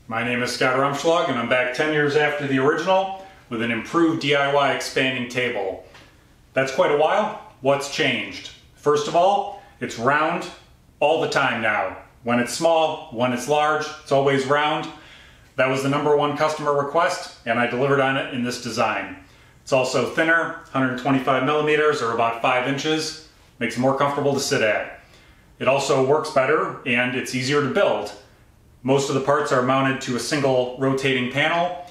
My name is Scott Rumschlag, and I'm back 10 years after the original with an improved DIY expanding table. That's quite a while. What's changed? First of all, it's round all the time now. When it's small, when it's large, it's always round. That was the #1 customer request, and I delivered on it in this design. It's also thinner, 125 millimeters or about 5 inches. Makes it more comfortable to sit at. It also works better and it's easier to build. Most of the parts are mounted to a single rotating panel.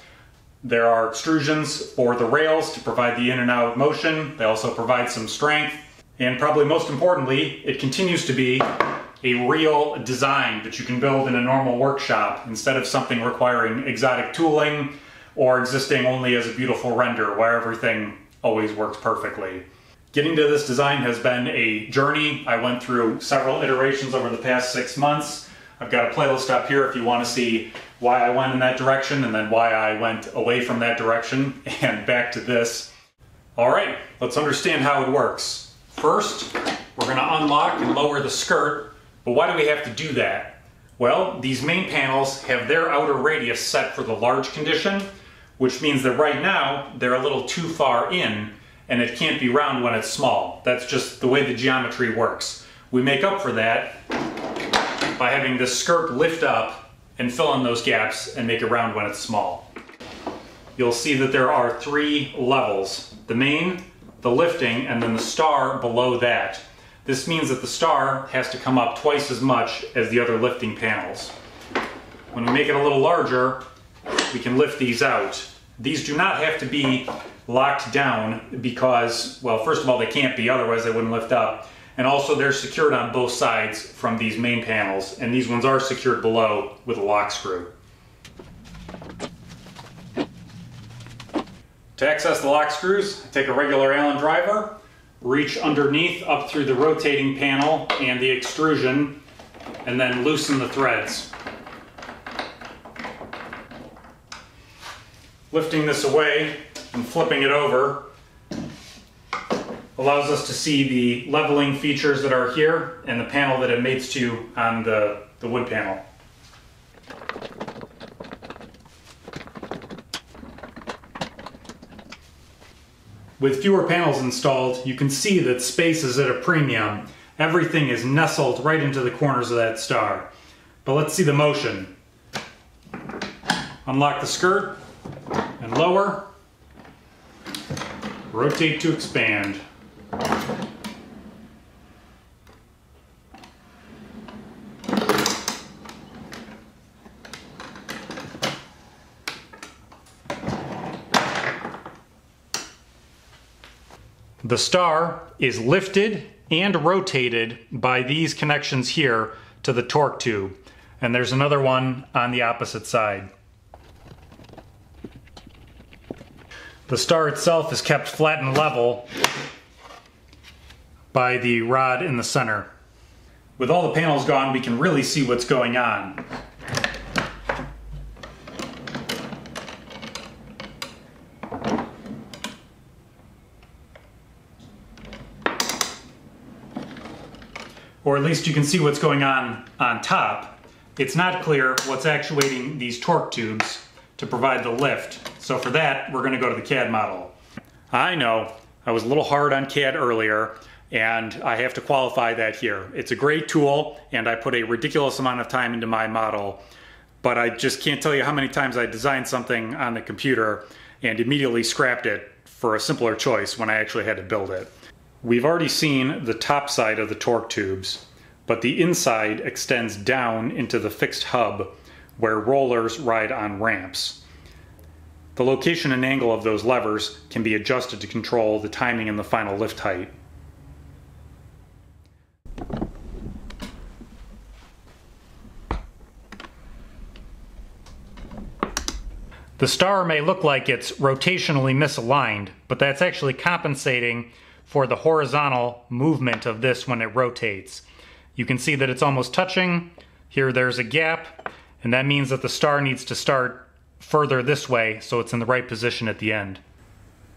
There are extrusions for the rails to provide the in and out motion. They also provide some strength. And probably most importantly, it continues to be a real design that you can build in a normal workshop instead of something requiring exotic tooling or existing only as a beautiful render where everything always works perfectly. Getting to this design has been a journey. I went through several iterations over the past 6 months. I've got a playlist up here if you want to see why I went in that direction and then why I went away from that direction and back to this. All right, let's understand how it works. First, we're going to unlock and lower the skirt, but why do we have to do that? Well, these main panels have their outer radius set for the large condition, which means that right now they're a little too far in and it can't be round when it's small. That's just the way the geometry works. We make up for that by having this skirt lift up and fill in those gaps and make it round when it's small. You'll see that there are 3 levels: the main, the lifting, and then the star below that. This means that the star has to come up twice as much as the other lifting panels. When we make it a little larger, we can lift these out. These do not have to be locked down because, well, first of all, they can't be, otherwise they wouldn't lift up. And also they're secured on both sides from these main panels, and these ones are secured below with a lock screw. To access the lock screws, take a regular Allen driver, reach underneath up through the rotating panel and the extrusion, and then loosen the threads. Lifting this away and flipping it over allows us to see the leveling features that are here and the panel that it mates to on the wood panel. With fewer panels installed, you can see that space is at a premium. Everything is nestled right into the corners of that star. But let's see the motion. Unlock the skirt and lower. Rotate to expand. The star is lifted and rotated by these connections here to the torque tube, and there's another one on the opposite side. The star itself is kept flat and level by the rod in the center. With all the panels gone, we can really see what's going on. Or at least you can see what's going on top. It's not clear what's actuating these torque tubes to provide the lift. So for that, we're going to go to the CAD model. I know, I was a little hard on CAD earlier, and I have to qualify that here. It's a great tool, and I put a ridiculous amount of time into my model, but I just can't tell you how many times I designed something on the computer and immediately scrapped it for a simpler choice when I actually had to build it. We've already seen the top side of the torque tubes, but the inside extends down into the fixed hub where rollers ride on ramps. The location and angle of those levers can be adjusted to control the timing and the final lift height. The star may look like it's rotationally misaligned, but that's actually compensating for the horizontal movement of this when it rotates. You can see that it's almost touching. Here there's a gap, and that means that the star needs to start further this way so it's in the right position at the end.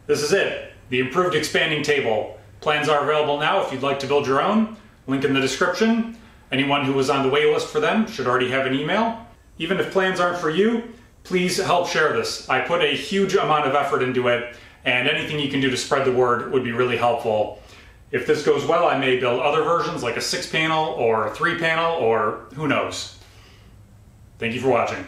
This is it, the improved expanding table. Plans are available now if you'd like to build your own. Link in the description. Anyone who was on the wait list for them should already have an email. Even if plans aren't for you, please help share this. I put a huge amount of effort into it, and anything you can do to spread the word would be really helpful. If this goes well, I may build other versions like a 6-panel or a 3-panel, or who knows. Thank you for watching.